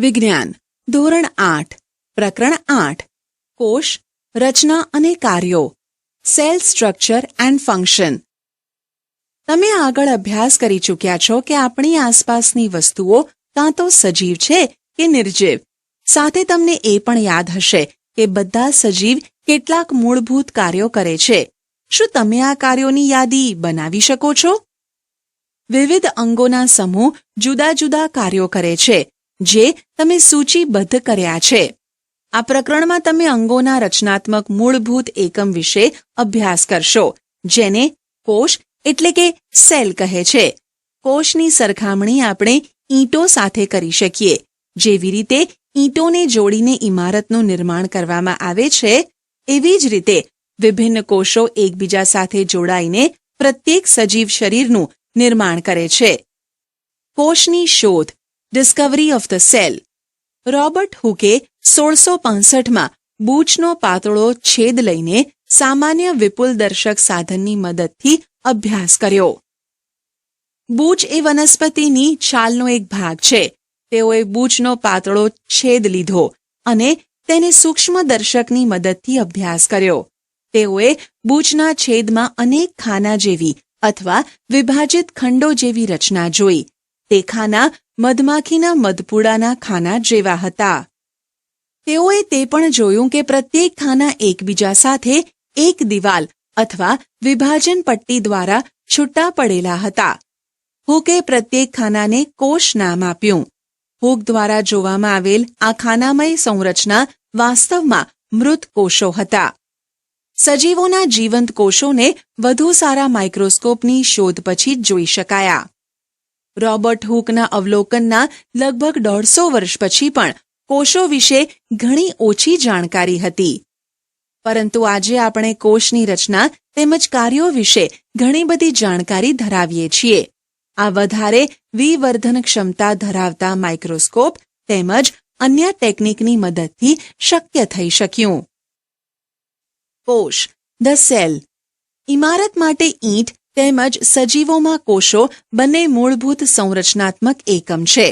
વિજ્ઞાન ધોરણ 8 પ્રકરણ 8 કોષ રચના અને કાર્યો સેલ સ્ટ્રક્ચર એન્ડ ફંક્શન. તમે આગળ અભ્યાસ કરી ચૂક્યા છો કે આપણી આસપાસની વસ્તુઓ કાં તો સજીવ છે કે નિર્જીવ. સાથે તમને એ પણ યાદ હશે કે બધા સજીવ કેટલાક મૂળભૂત કાર્યો કરે છે. શું તમે આ કાર્યોની યાદી બનાવી શકો છો? વિવિધ અંગોના સમૂહ જુદા જુદા કાર્યો કરે છે જે તમે સૂચિબદ્ધ કર્યા છે. આ પ્રકરણમાં તમે અંગોના રચનાત્મક મૂળભૂત એકમ વિશે અભ્યાસ કરશો, જેને કોષ એટલે કે સેલ કહે છે. કોષની સરખામણી આપણે ઈંટો સાથે કરી શકીએ. જેવી રીતે ઈંટોને જોડીને ઇમારતનું નિર્માણ કરવામાં આવે છે, એવી જ રીતે વિભિન્ન કોષો એકબીજા સાથે જોડાઈને પ્રત્યેક સજીવ શરીરનું નિર્માણ કરે છે. કોષની શોધ discovery of the cell. Robert હુકે 1665માં બૂચનો પાતળો છેદ લઈને સામાન્ય વિપુલદર્શક સાધનની મદદથી અભ્યાસ કર્યો. બૂચ એ વનસ્પતિની છાલનો એક ભાગ છે. તેઓએ બૂચનો પાતળો છેદ લીધો અને તેને સૂક્ષ્મદર્શકની મદદથી અભ્યાસ કર્યો. તેઓએ બૂચના છેદમાં અનેક ખાના જેવી અથવા વિભાજિત ખંડો જેવી રચના જોઈ. તે ખાના મધમાખીના મધપૂડાના ખાના જેવા હતા. તેઓએ તે પણ જોયું કે પ્રત્યેક ખાના એકબીજા સાથે એક દિવાલ અથવા વિભાજન પટ્ટી દ્વારા છૂટા પડેલા હતા. હુકે પ્રત્યેક ખાનાને કોષ નામ આપ્યું. હુક દ્વારા જોવામાં આવેલ આ ખાનામય સંરચના વાસ્તવમાં મૃત કોષો હતા. સજીવોના જીવંત કોષોને વધુ સારા માઇક્રોસ્કોપની શોધ પછી જ જોઈ શકાયા. રોબર્ટ હુકના અવલોકનના લગભગ 150 વર્ષ પછી પણ કોષો વિશે ઘણી ઓછી જાણકારી હતી. પરંતુ આજે આપણે કોષની રચના તેમજ કાર્યો વિશે ઘણી બધી જાણકારી ધરાવીએ છીએ. આ વધારે વિવર્ધન ક્ષમતા ધરાવતા માઇક્રોસ્કોપ તેમજ અન્ય ટેકનિકની મદદથી શક્ય થઈ શક્યું. કોષ ધ સેલ. ઇમારત માટે ઈંટ તેમજ સજીવોમાં કોષો બંને મૂળભૂત સંરચનાત્મક એકમ છે.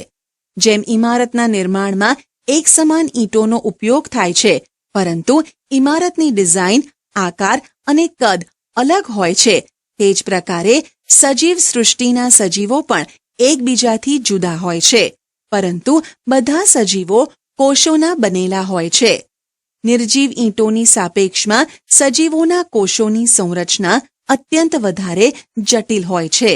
જેમ ઇમારતના નિર્માણમાં એક સમાન ઈંટોનો ઉપયોગ થાય છે, પરંતુ ઇમારતની ડિઝાઇન, આકાર અને કદ અલગ હોય છે, તે જ પ્રકારે સજીવ સૃષ્ટિના સજીવો પણ એકબીજાથી જુદા હોય છે, પરંતુ બધા સજીવો કોષોના બનેલા હોય છે. નિર્જીવ ઈંટોની સાપેક્ષમાં સજીવોના કોષોની સંરચના અત્યંત વધારે જટિલ હોય છે.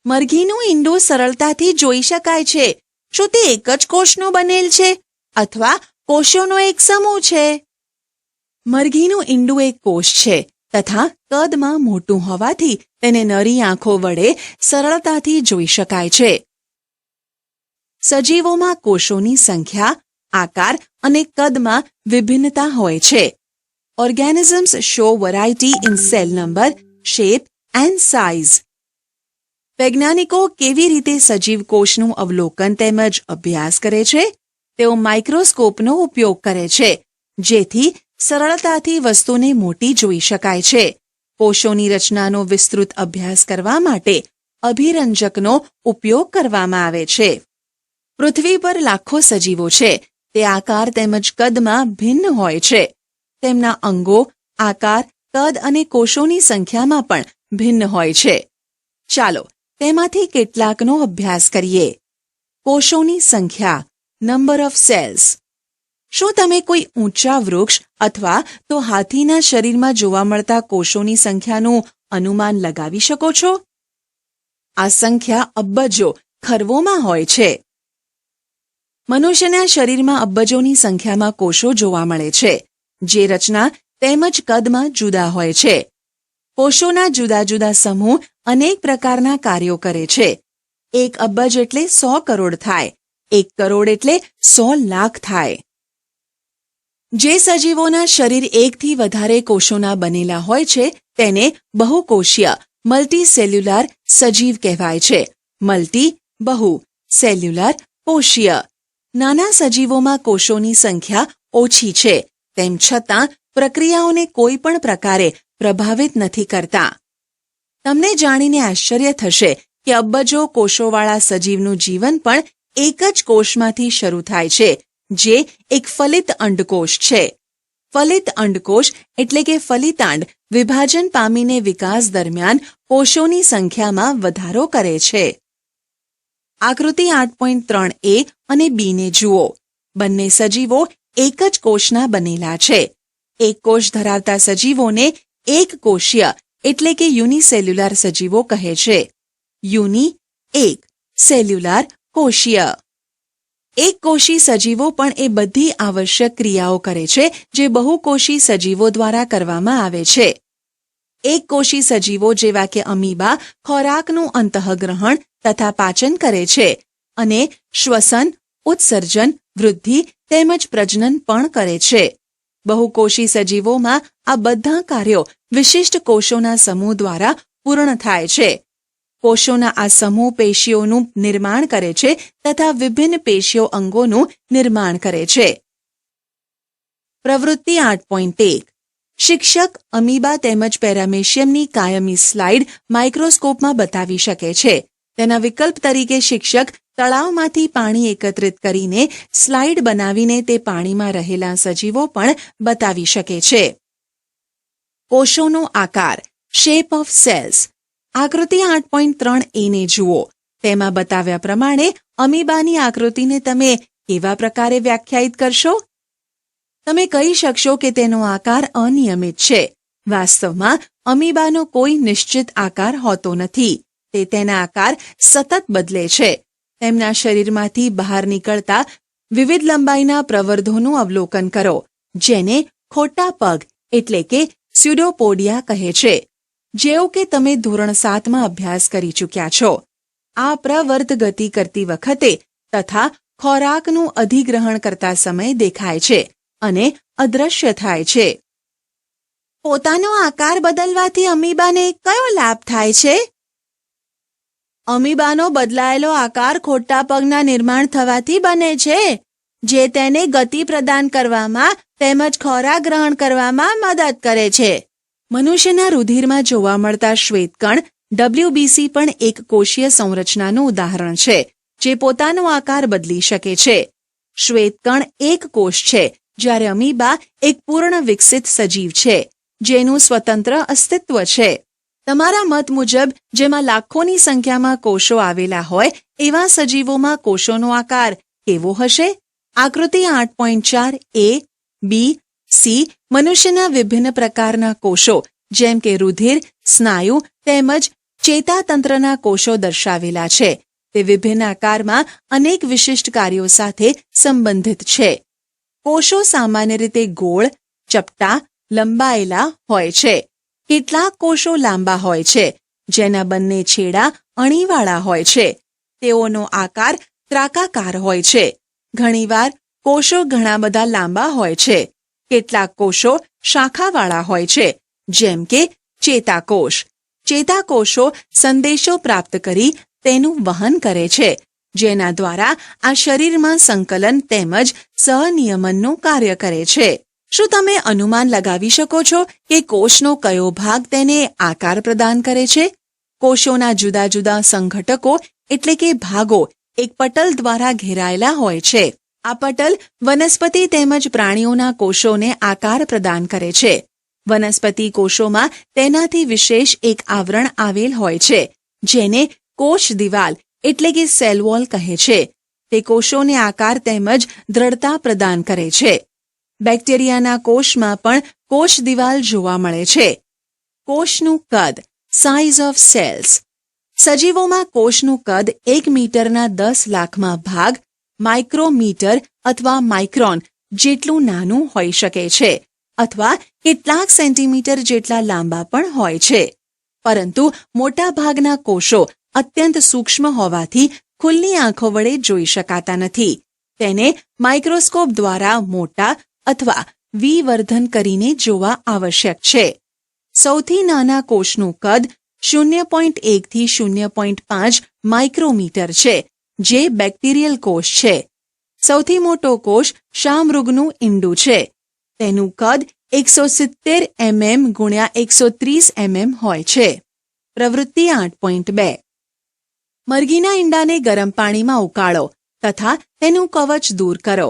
મરઘીનું ઈંડું સરળતાથી જોઈ શકાય છે. શું તે એક જ કોષનું બનેલ છે અથવા કોષોનો એક સમૂહ છે? મરઘીનું ઈંડું એક કોષ છે તથા કદમાં મોટું હોવાથી તેને નરી આંખો વડે સરળતાથી જોઈ શકાય છે. સજીવોમાં કોષોની સંખ્યા, આકાર અને કદમાં વિભિન્નતા હોય છે. Organisms show variety in cell number, shape and size. વૈજ્ઞાનિકો કેવી રીતે સજીવ કોષનું અવલોકન તેમજ અભ્યાસ કરે છે? તેઓ માઇક્રોસ્કોપનો ઉપયોગ કરે છે, જેથી સરળતાથી વસ્તુને મોટી જોઈ શકાય છે. કોષોની રચનાનો વિસ્તૃત અભ્યાસ કરવા માટે અભિરંજકનો ઉપયોગ કરવામાં આવે છે. પૃથ્વી પર લાખો સજીવો છે. તે આકાર તેમજ કદમાં ભિન્ન હોય છે. તેમના અંગો, આકાર, કદ અને કોષોની સંખ્યામાં પણ ભિન્ન હોય છે. ચાલો તેમાંથી કેટલાકનો અભ્યાસ કરીએ. કોષોની સંખ્યા, નંબર ઓફ સેલ્સ. શું તમે કોઈ ઊંચા વૃક્ષ અથવા તો હાથીના શરીરમાં જોવા મળતા કોષોની સંખ્યાનું અનુમાન લગાવી શકો છો? આ સંખ્યા અબજો ખરવોમાં હોય છે. મનુષ્યના શરીરમાં અબજોની સંખ્યામાં કોષો જોવા મળે છે, જે રચના તેમજ કદમાં જુદા હોય છે. કોષોના જુદા જુદા સમૂહ અનેક પ્રકારના કાર્યો કરે છે. 1 અબજ એટલે 100 કરોડ થાય. 1 કરોડ એટલે 100 લાખ થાય. જે સજીવોના શરીર એકથી વધારે કોષોના બનેલા હોય છે તેને બહુકોષીય મલ્ટીસેલ્યુલર સજીવ કહેવાય છે. મલ્ટી બહુ, સેલ્યુલર કોષીય. નાના સજીવોમાં કોષોની સંખ્યા ઓછી છે, તેમ છતાં પ્રક્રિયાઓને કોઈ પણ પ્રકારે પ્રભાવિત નથી કરતા. તમને જાણીને આશ્ચર્ય થશે કે અબજો કોષોવાળા સજીવનું જીવન પણ એક જ કોષમાંથી શરૂ થાય છે, જે એક ફલિત અંડકોષ છે. ફલિત અંડકોષ એટલે કે ફલિતાંડ વિભાજન પામીને વિકાસ દરમિયાન કોષોની સંખ્યામાં વધારો કરે છે. આકૃતિ 8.3a અને b ને જુઓ. બંને સજીવો એક જ કોષના બનેલા છે. એક કોષ ધરાવતા સજીવોને એક કોષીય એટલે કે યુનિસેલ્યુલર સજીવો કહે છે. યુનિ એક, સેલ્યુલર કોષીય. એક કોષી સજીવો પણ એ બધી આવશ્યક ક્રિયાઓ કરે છે જે બહુકોષી સજીવો દ્વારા કરવામાં આવે છે. એક કોષી સજીવો જેવા કે અમીબા ખોરાકનું અંતઃગ્રહણ તથા પાચન કરે છે અને શ્વસન, ઉત્સર્જન, વૃદ્ધિ તેમજ પ્રજનન પણ કરે છે. બહુકોષી સજીવોમાં આ બધા કાર્યો વિશિષ્ટ કોષોના સમૂહ દ્વારા પૂર્ણ થાય છે. કોષોના આ સમૂહ પેશીઓનું નિર્માણ કરે છે તથા વિભિન્ન પેશીઓ અંગોનું નિર્માણ કરે છે. પ્રવૃત્તિ 8.1 શિક્ષક અમીબા તેમજ પેરામેશિયમની કાયમી સ્લાઇડ માઇક્રોસ્કોપમાં બતાવી શકે છે. તેના વિકલ્પ તરીકે શિક્ષક તળાવમાંથી પાણી એકત્રિત કરીને સ્લાઇડ બનાવીને તે પાણીમાં રહેલા સજીવો પણ બતાવી શકે છે. કોષોનો આકાર, શેપ ઓફ સેલ્સ. આકૃતિ 8.3a ને જુઓ. તેમાં બતાવ્યા પ્રમાણે અમીબાની આકૃતિને તમે કેવા પ્રકારે વ્યાખ્યાયિત કરશો? તમે કહી શકશો કે તેનો આકાર અનિયમિત છે. વાસ્તવમાં અમીબાનો કોઈ નિશ્ચિત આકાર હોતો નથી. તે તેના આકાર સતત બદલે છે. તેમના શરીરમાંથી બહાર નીકળતા વિવિધ લંબાઈના પ્રવર્ધોનું અવલોકન કરો, જેને ખોટા પગ એટલે કે સ્યુડોપોડિયા કહે છે. જેવું કે તમે ધોરણ 7માં અભ્યાસ કરી ચૂક્યા છો. આ પ્રવર્ધ ગતિ કરતી વખતે તથા ખોરાકનું અધિગ્રહણ કરતા સમયે દેખાય છે અને અદૃશ્ય થાય છે. પોતાનો આકાર બદલવાથી અમીબાને કયો લાભ થાય છે? અમીબાનો બદલાયેલો આકાર ખોટા પગના નિર્માણ થવાથી બને છે, જે તેને ગતિ પ્રદાન કરવામાં તેમજ ખોરાક ગ્રહણ કરવામાં મદદ કરે છે. મનુષ્યના રુધિરમાં જોવા મળતા શ્વેતકણ WBC પણ એક કોષીય સંરચનાનું ઉદાહરણ છે, જે પોતાનો આકાર બદલી શકે છે. શ્વેતકણ એક કોષ છે, જ્યારે અમીબા એક પૂર્ણ વિકસિત સજીવ છે, જેનું સ્વતંત્ર અસ્તિત્વ છે. તમારા મત મુજબ જેમાં લાખોની સંખ્યામાં કોષો આવેલા હોય એવા સજીવોમાં કોષોનો આકાર કેવો હશે? આકૃતિ 8.4a, b, c મનુષ્યના વિભિન્ન પ્રકારના કોષો જેમ કે રુધિર, સ્નાયુ તેમજ ચેતાતંત્રના કોષો દર્શાવેલા છે. તે વિભિન્ન આકારમાં અનેક વિશિષ્ટ કાર્યો સાથે સંબંધિત છે. કોષો સામાન્ય રીતે ગોળ, ચપટા, લંબાયેલા હોય છે. કેટલાક કોષો લાંબા હોય છે, જેના બંને છેડા અણીવાળા હોય છે. તેઓનો આકાર ત્રાકાકાર હોય છે. ઘણીવાર કોષો ઘણા બધા લાંબા હોય છે. કેટલાક કોષો શાખાવાળા હોય છે, જેમ કે ચેતાકોષ. ચેતાકોષો સંદેશો પ્રાપ્ત કરી તેનું વહન કરે છે, જેના દ્વારા આ શરીરમાં સંકલન તેમજ સહનિયમનનું કાર્ય કરે છે. શું તમે અનુમાન લગાવી શકો છો કે કોષનો કયો ભાગ તેને આકાર પ્રદાન કરે છે? કોષોના જુદા જુદા સંઘટકો એટલે કે ભાગો એક પટલ દ્વારા ઘેરાયેલા હોય છે. આ પટલ વનસ્પતિ તેમજ પ્રાણીઓના કોષોને આકાર પ્રદાન કરે છે. વનસ્પતિ કોષોમાં તેનાથી વિશેષ એક આવરણ આવેલ હોય છે, જેને કોષ દિવાલ એટલે કે સેલ વોલ કહે છે. તે કોષોને આકાર તેમજ દ્રઢતા પ્રદાન કરે છે. બેક્ટેરિયાના કોષમાં પણ કોષ દિવાલ જોવા મળે છે. કોષનું કદ, સાઇઝ ઓફ સેલ્સ. સજીવોમાં કોષનું કદ 1 મીટરના 10 લાખમાં ભાગ માઇક્રોમીટર અથવા માઇક્રોન જેટલું નાનું હોઈ શકે છે, અથવા કેટલાક સેન્ટીમીટર જેટલા લાંબા પણ હોય છે. પરંતુ મોટા ભાગના કોષો અત્યંત સૂક્ષ્મ હોવાથી ખુલ્લી આંખો વડે જોઈ શકાતા નથી. તેને માઇક્રોસ્કોપ દ્વારા મોટા અથવા વિવર્ધન કરીને જોવા આવશ્યક છે. સૌથી નાના કોષનું કદ 0.1 થી 0.5 માઇક્રોમીટર છે, જે બેક્ટેરિયલ કોષ છે. સૌથી મોટો કોષ શામૃગનું ઈંડું છે. તેનું કદ 170 mm × 130 mm હોય છે. પ્રવૃત્તિ 8.2 મરઘીના ઈંડાને ગરમ પાણીમાં ઉકાળો તથા તેનું કવચ દૂર કરો.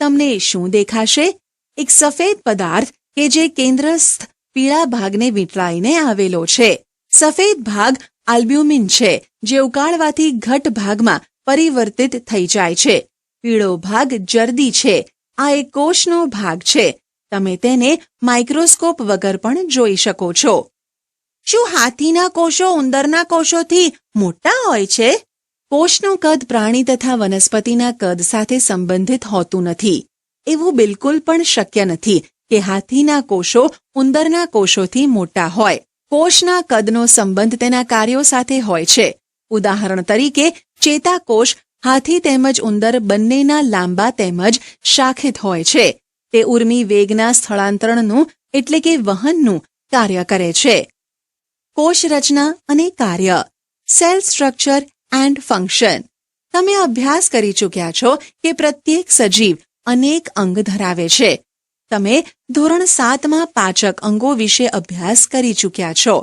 તમને શું દેખાશે? એક સફેદ પદાર્થ કે જે કેન્દ્રસ્થ પીળા ભાગને વીંટળાઈને આવેલો છે. સફેદ ભાગ આલ્બ્યુમિન છે, જે ઉકાળવાથી ઘટ ભાગમાં પરિવર્તિત થઈ જાય છે. પીળો ભાગ જરદી છે. આ એક કોષનો ભાગ છે. તમે તેને માઇક્રોસ્કોપ વગર પણ જોઈ શકો છો. શું હાથીના કોષો ઉંદરના કોષોથી મોટા હોય છે? કોષનું કદ પ્રાણી તથા વનસ્પતિના કદ સાથે સંબંધિત હોતું નથી. એવું બિલકુલ પણ શક્ય નથી કે હાથીના કોષો ઉંદરના કોષોથી મોટા હોય. કોષના કદનો સંબંધ તેના કાર્યો સાથે હોય છે. ઉદાહરણ તરીકે, ચેતાકોષ હાથી તેમજ ઉંદર બંનેના લાંબા તેમજ શાખિત હોય છે. તે ઉર્મી વેગના સ્થળાંતરણનું એટલે કે વહનનું કાર્ય કરે છે. કોષ રચના અને કાર્ય, સેલ સ્ટ્રક્ચર એન્ડ ફંક્શન. તમે અભ્યાસ કરી ચૂક્યા છો કે પ્રત્યેક સજીવ અનેક અંગ ધરાવે છે. તમે ધોરણ 7માં પાચક અંગો વિશે અભ્યાસ કરી ચૂક્યા છો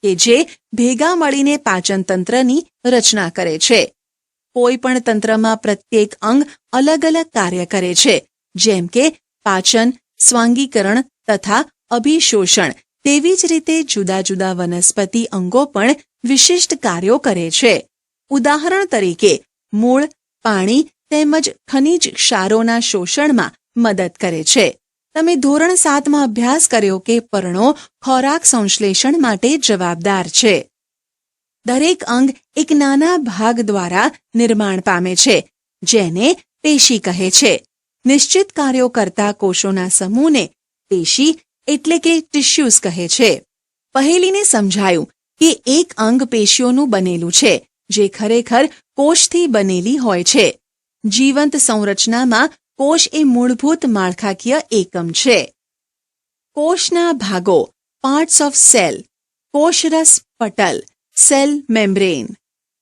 કે જે ભેગા મળીને પાચન તંત્રની રચના કરે છે. કોઈ પણ તંત્રમાં પ્રત્યેક અંગ અલગ અલગ કાર્ય કરે છે, જેમ કે પાચન, સ્વાંગીકરણ તથા અભિશોષણ. તેવી જ રીતે જુદા જુદા વનસ્પતિ અંગો પણ વિશિષ્ટ કાર્યો કરે છે. ઉદાહરણ તરીકે, મૂળ પાણી તેમજ ખનિજ ક્ષારોના શોષણમાં મદદ કરે છે. તમે ધોરણ 7માં અભ્યાસ કર્યો કે પર્ણો ખોરાક સંશ્લેષણ માટે જવાબદાર છે. દરેક અંગ એક નાના ભાગ દ્વારા નિર્માણ પામે છે, જેને પેશી કહે છે. નિશ્ચિત કાર્યો કરતા કોષોના સમૂહને પેશી એટલે કે ટિશ્યુઝ કહે છે. પહેલીને સમજાયું કે એક અંગ પેશીઓનું બનેલું છે, જે ખરેખર કોષથી બનેલી હોય છે. જીવંત સંરચનામાં કોષ એ મૂળભૂત માળખાકીય એકમ છે. કોષના ભાગો, પાર્ટ્સ ઓફ સેલ. કોષરસ પટલ, સેલ મેમ્બ્રેન.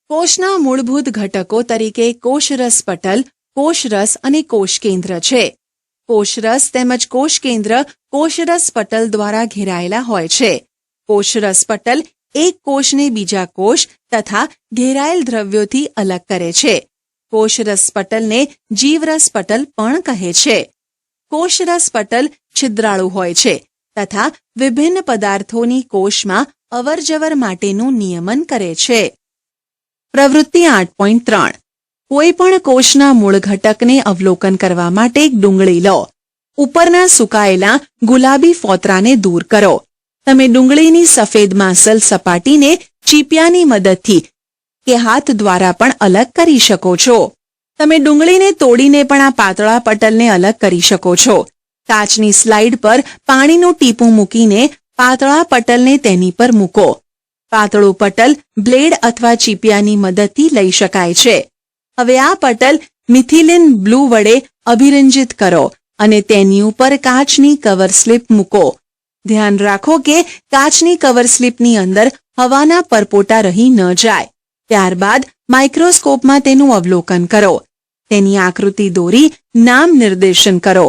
કોષના મૂળભૂત ઘટકો તરીકે કોષરસ પટલ, કોષરસ અને કોષકેન્દ્ર છે. કોષરસ તેમજ કોષકેન્દ્ર કોષરસ પટલ દ્વારા ઘેરાયેલા હોય છે. કોષરસ પટલ એક કોષને બીજા કોષ તથા ઘેરાયેલ દ્રવ્યોથી અલગ કરે છે. કોષરસ પટલને જીવરસ પટલ પણ કહે છે. કોષરસ પટલ છિદ્રાળુ હોય છે તથા વિભિન્ન પદાર્થોની કોષમાં અવરજવર માટેનું નિયમન કરે છે. પ્રવૃત્તિ 8.3. કોઈ પણ કોષના મૂળ ઘટકને અવલોકન કરવા માટે એક ડુંગળી લો. ઉપરના સુકાયેલા ગુલાબી ફોતરાને દૂર કરો. તમે ડુંગળીની સફેદ માંસલ સપાટીને ચીપિયાની મદદથી કે હાથ દ્વારા પણ અલગ કરી શકો છો. તમે ડુંગળીને તોડીને પણ આ પાતળા પટલને અલગ કરી શકો છો. કાચની સ્લાઇડ પર પાણીનું ટીપું મૂકીને પાતળા પટલને તેની પર મૂકો. પાતળું પટલ બ્લેડ અથવા ચીપિયાની મદદથી લઈ શકાય છે. હવે આ પટલ મિથિલિન બ્લુ વડે અભિરંજિત કરો અને તેની ઉપર કાચની કવર સ્લિપ મૂકો. ધ્યાન રાખો કે કાચની કવર સ્લિપની અંદર હવાના પરપોટા રહી ન જાય. ત્યારબાદ માઇક્રોસ્કોપમાં તેનું અવલોકન કરો. તેની આકૃતિ દોરી નામ નિર્દેશન કરો.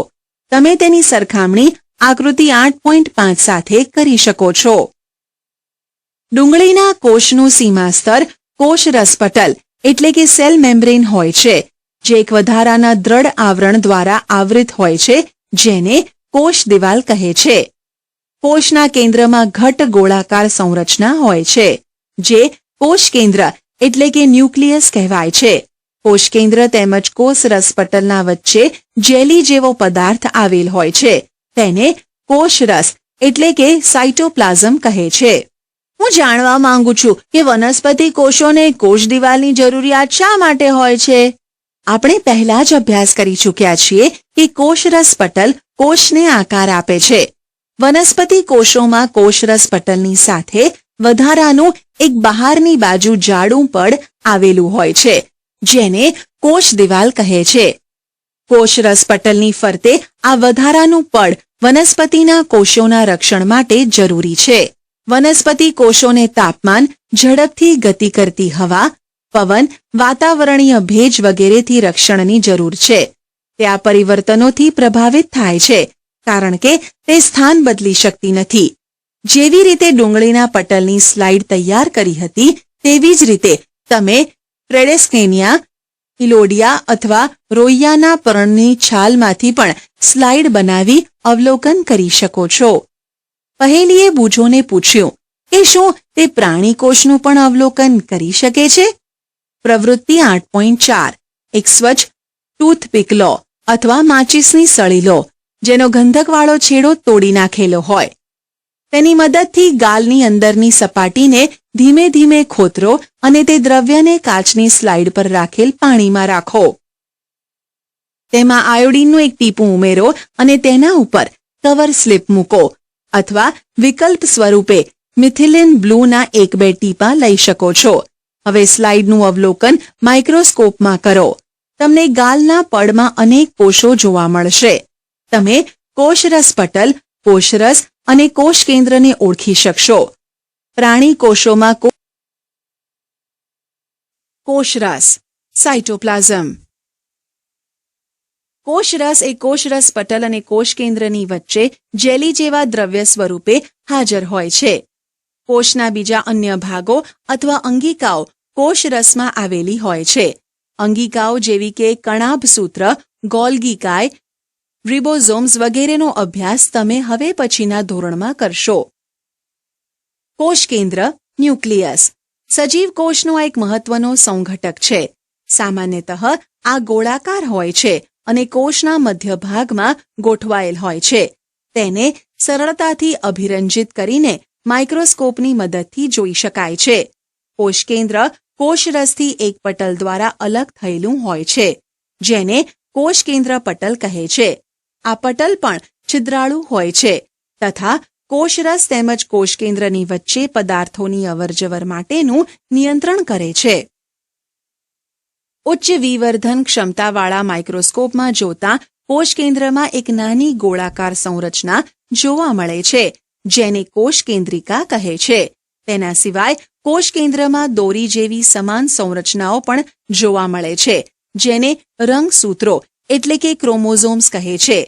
તમે તેની સરખામણી આકૃતિ 8.5 સાથે કરી શકો છો. ડુંગળીના કોષનું સીમાસ્તર કોષરસ પટલ એટલે કે સેલ મેમ્બ્રેન હોય છે, જે એક વધારાના દ્રઢ આવરણ દ્વારા આવૃત હોય છે, જેને કોષ દિવાલ કહે છે. કોષના કેન્દ્રમાં ઘટ ગોળાકાર સંરચના હોય છે, જે કોષ કેન્દ્ર એટલે કે ન્યુક્લિયસ કહેવાય છે. કોષ કેન્દ્ર તેમજ કોષરસ પટલના વચ્ચે જેલી જેવો પદાર્થ આવેલ હોય છે, તેને કોષરસ એટલે કે સાયટોપ્લાઝમ કહે છે. હું જાણવા માંગુ છું કે વનસ્પતિ કોષોને કોષ દિવાલની જરૂરિયાત શા માટે હોય છે? આપણે પહેલા જ અભ્યાસ કરી ચૂક્યા છીએ કે કોષરસ પટલ કોષને આકાર આપે છે. વનસ્પતિ કોષોમાં કોષરસ પટલની સાથે વધારાનું એક બહારની બાજુ જાડું પડ આવેલું હોય છે, જેને કોષ દિવાલ કહે છે. કોષરસ પટલની ફરતે આ વધારાનું પડ વનસ્પતિના કોષોના રક્ષણ માટે જરૂરી છે. વનસ્પતિ કોષોને તાપમાન, ઝડપથી ગતિ કરતી હવા, પવન, વાતાવરણીય ભેજ વગેરેથી રક્ષણની જરૂર છે. તે આ પરિવર્તનોથી પ્રભાવિત થાય છે, કારણ કે તે સ્થાન બદલી શકતી નથી. જેવી રીતે ડુંગળીના પટલની સ્લાઇડ તૈયાર કરી હતી, તેવી જ રીતે તમે ટ્રેડેસ્કેનિયા, ઇલોડિયા અથવા રોઈયાના પર્ણની છાલમાંથી પણ સ્લાઇડ બનાવી અવલોકન કરી શકો છો. પહેલીએ બુજોને પૂછ્યું કે શું તે પ્રાણીકોષનું પણ અવલોકન કરી શકે છે? પ્રવૃત્તિ 8.4 એક સ્વચ્છ ટૂથપીક લો અથવા માચીસની સળી લો જેનો ગંધકવાળો છેડો તોડી નાખેલો હોય. તેની મદદથી ગાલની અંદરની સપાટીને ધીમે ધીમે ખોતરો અને તે દ્રવ્યને કાચની સ્લાઇડ પર રાખેલ પાણીમાં રાખો. તેમાં આયોડીનનું એક ટીપું ઉમેરો અને તેના ઉપર કવર સ્લિપ મૂકો અથવા વિકલ્પ સ્વરૂપે મિથિલિન બ્લૂના 1-2 ટીપાં લઈ શકો છો. હવે સ્લાઇડનું અવલોકન માઇક્રોસ્કોપમાં કરો. તમને ગાલના પડમાં અનેક કોષો જોવા મળશે. તમે કોષરસ પટલ, કોષરસ અને કોષ કેન્દ્રને ઓળખી શકશો. પ્રાણી કોષોમાં કોષરસ સાયટોપ્લાઝમ. કોષરસ એ કોષરસ પટલ અને કોષ કેન્દ્રની વચ્ચે જેલી જેવા દ્રવ્ય સ્વરૂપે હાજર હોય છે. કોષના બીજા અન્ય ભાગો અથવા અંગિકાઓ કોષરસમાં આવેલી હોય છે. અંગિકાઓ જેવી કે કણાભસૂત્ર, ગોલ્ગી કાય, રિબોઝોમ્સ વગેરેનો અભ્યાસ તમે હવે પછીના ધોરણમાં કરશો. કોષ કેન્દ્ર ન્યુક્લિયસ સજીવ કોષનો એક મહત્વનો સંઘટક છે. સામાન્યતઃ આ ગોળાકાર હોય છે અને કોષના મધ્ય ભાગમાં ગોઠવાયેલ હોય છે. તેને સરળતાથી અભિરંજિત કરીને માઇક્રોસ્કોપની મદદથી જોઈ શકાય છે. કોષ કેન્દ્ર કોષરસથી એક પટલ દ્વારા અલગ થયેલું હોય છે જેને કોષ કેન્દ્ર પટલ કહે છે. આ પટલ પણ છિદ્રાળુ હોય છે તથા કોષરસ તેમજ કોષ કેન્દ્રની વચ્ચે પદાર્થોની અવરજવર માટેનું નિયંત્રણ કરે છે. ઉચ્ચ વિવર્ધન ક્ષમતાવાળા માઇક્રોસ્કોપમાં જોતા કોષ કેન્દ્રમાં એક નાની ગોળાકાર સંરચના જોવા મળે છે જેને કોષ કેન્દ્રિકા કહે છે. તેના સિવાય કોષ કેન્દ્રમાં દોરી જેવી સમાન સંરચનાઓ પણ જોવા મળે છે જેને રંગસૂત્રો એટલે કે ક્રોમોઝોમ્સ કહે છે.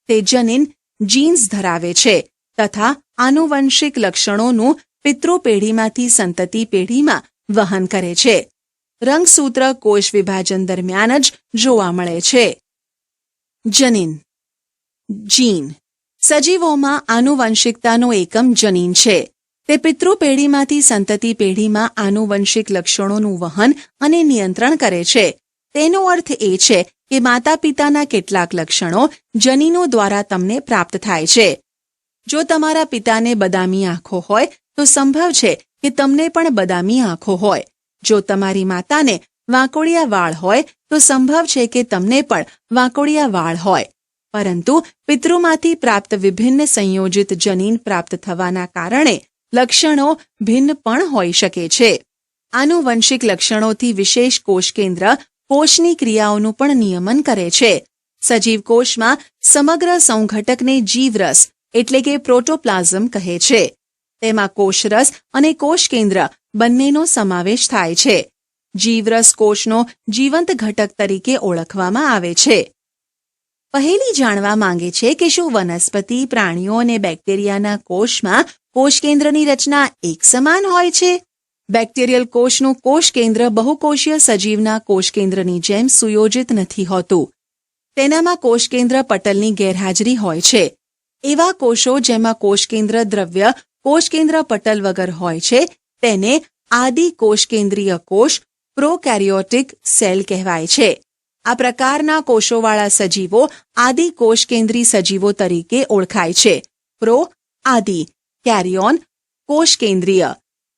તે જનીન જીન્સ ધરાવે છે તથા આનુવંશિક લક્ષણોનું પિતૃ પેઢીમાંથી સંતતિ પેઢીમાં વહન કરે છે. રંગસૂત્ર કોષ વિભાજન દરમિયાન જ જોવા મળે છે. જનીન જીન સજીવોમાં આનુવંશિકતાનો એકમ જનીન છે. તે પિતૃ પેઢીમાંથી સંતતિ પેઢીમાં આનુવંશિક લક્ષણોનું વહન અને નિયંત્રણ કરે છે. તેનો અર્થ એ છે કે માતા પિતાના કેટલાક લક્ષણો જનીનો દ્વારા તમને પ્રાપ્ત થાય છે. જો તમારા પિતાને બદામી આંખો હોય તો સંભવ છે કે તમને પણ બદામી આંખો હોય. જો તમારી માતાને વાંકોડિયા વાળ હોય તો સંભવ છે કે તમને પણ વાંકોડિયા વાળ હોય. પરંતુ પિતૃમાંથી પ્રાપ્ત વિભિન્ન સંયોજિત જનીન પ્રાપ્ત થવાના કારણે લક્ષણો ભિન્ન પણ હોઈ શકે છે. આનુવંશિક લક્ષણોથી વિશેષ કોષ કેન્દ્ર કોષની ક્રિયાઓનું પણ નિયમન કરે છે. સજીવ કોષમાં સમગ્ર સંઘટકને જીવરસ એટલે કે પ્રોટોપ્લાઝમ કહે છે. તેમાં કોષરસ અને કોષ કેન્દ્ર બંનેનો સમાવેશ થાય છે. જીવરસ કોષનો જીવંત ઘટક તરીકે ઓળખવામાં આવે છે. પહેલી જાણવા માંગે છે કે શું વનસ્પતિ, પ્રાણીઓ અને બેક્ટેરિયાના કોષમાં કોષ કેન્દ્રની રચના એક સમાન હોય છે? બેક્ટેરિયલ કોષનું કોષ કેન્દ્ર બહુકોષીય સજીવના કોષ કેન્દ્રની જેમ સુયોજિત નથી હોતું. તેનામાં કોષ કેન્દ્ર પટલની ગેરહાજરી હોય છે. એવા કોષો જેમાં કોષ કેન્દ્ર દ્રવ્ય કોષ કેન્દ્ર પટલ વગર હોય છે તેને આદિ કોષ કેન્દ્રીય કોષ પ્રોકેરિયોટિક સેલ કહેવાય છે. આ પ્રકારના કોષોવાળા સજીવો આદિ કોષ કેન્દ્રી સજીવો તરીકે ઓળખાય છે. પ્રો આદિ, કેરિયોન કોષ કેન્દ્રીય.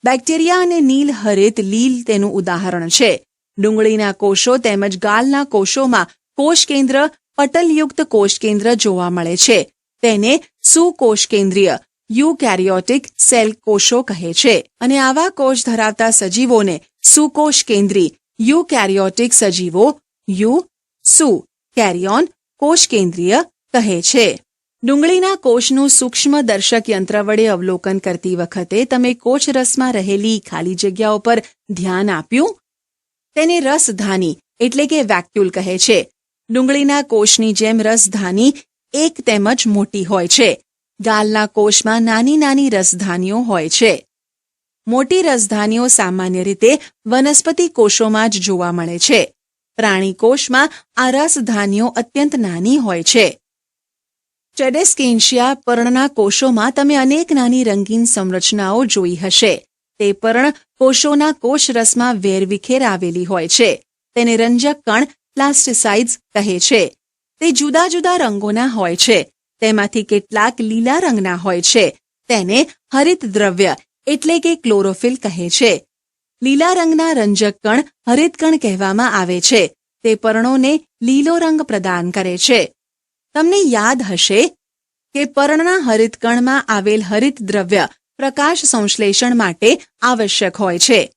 બેક્ટેરિયા અને નીલ હરિત લીલ તેનું ઉદાહરણ છે. ડુંગળીના કોષો તેમજ ગાલના કોષોમાં કોષ કેન્દ્ર પટલયુક્ત કોષ કેન્દ્ર જોવા મળે છે. તેને સુકોષ કેન્દ્રીય યુકેરિયોટિક સેલ કોષો કહે છે અને આવા કોષ ધરાવતા સજીવોને સુકોષ કેન્દ્રી યુકેરિયોટિક સજીવો સુ કેરિયોન કોષ કેન્દ્રીય કહે છે. ડુંગળીના કોષનું સૂક્ષ્મ દર્શક યંત્ર વડે અવલોકન કરતી વખતે તમે કોષરસમાં રહેલી ખાલી જગ્યાઓ પર ધ્યાન આપ્યું? તેને રસધાની એટલે કે વેક્યુલ કહે છે. ડુંગળીના કોષની જેમ રસધાની એક તેમજ મોટી હોય છે. ગાલના કોષમાં નાની નાની રસધાનીઓ હોય છે. મોટી રસધાનીઓ સામાન્ય રીતે વનસ્પતિ કોષોમાં જ જોવા મળે છે. પ્રાણી કોષમાં આ રસધાનીઓ અત્યંત નાની હોય છે. ટેડેસ્કેન્શિયા પર્ણના કોષોમાં તમે અનેક નાની રંગીન સંરચનાઓ જોઈ હશે. તે પર્ણ કોષોના કોષરસમાં વેરવિખેર આવેલી હોય છે. તેને રંજક કણ પ્લાસ્ટિસાઇડ્સ કહે છે. તે જુદા જુદા રંગોના હોય છે. તેમાંથી કેટલાક લીલા રંગના હોય છે. તેને હરિત દ્રવ્ય એટલે કે ક્લોરોફિલ કહે છે. લીલા રંગના રંજક કણ હરિતકણ કહેવામાં આવે છે. તે પર્ણોને લીલો રંગ પ્રદાન કરે છે. તમને યાદ હશે કે પર્ણના હરિતકણમાં આવેલ હરિત દ્રવ્ય પ્રકાશ સંશ્લેષણ માટે આવશ્યક હોય છે.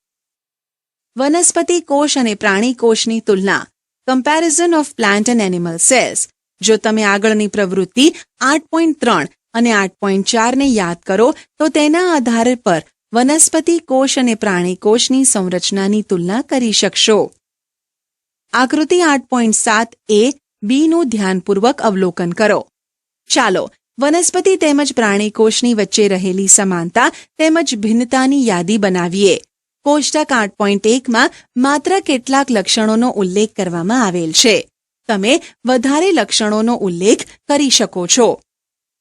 વનસ્પતિ કોષ અને પ્રાણી કોષની તુલના. Comparison of plant and animal cells. જો તમે આગળની પ્રવૃત્તિ 8.3 અને 8.4 ને યાદ કરો તો તેના આધાર પર વનસ્પતિ કોષ અને પ્રાણી કોષની સંરચનાની તુલના કરી શકશો. આકૃતિ 8.7 એ બીનું ધ્યાનપૂર્વક અવલોકન કરો. ચાલો વનસ્પતિ તેમજ પ્રાણી કોષની વચ્ચે રહેલી સમાનતા તેમજ ભિન્નતાની યાદી બનાવીએ. કોષ્ટક 8.1માં માત્ર કેટલાક લક્ષણોનો ઉલ્લેખ કરવામાં આવેલ છે. તમે વધારે લક્ષણોનો ઉલ્લેખ કરી શકો છો.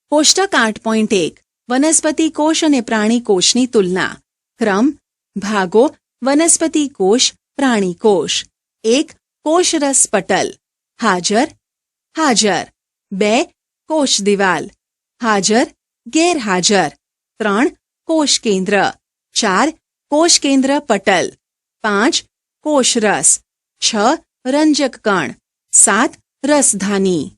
કોષ્ટક 8.1 વનસ્પતિ કોષ અને પ્રાણી કોષની તુલના. ક્રમ, ભાગો, વનસ્પતિ કોષ, પ્રાણી કોષ. 1. કોષરસ પટલ. હાજર, હાજર. 2. કોષ દિવાલ. હાજર, ગેરહાજર. 3. કોષ કેન્દ્ર. 4. કોષ કેન્દ્ર પટલ. 5. કોષરસ. 6. રંજક કણ. 7. રસધાની.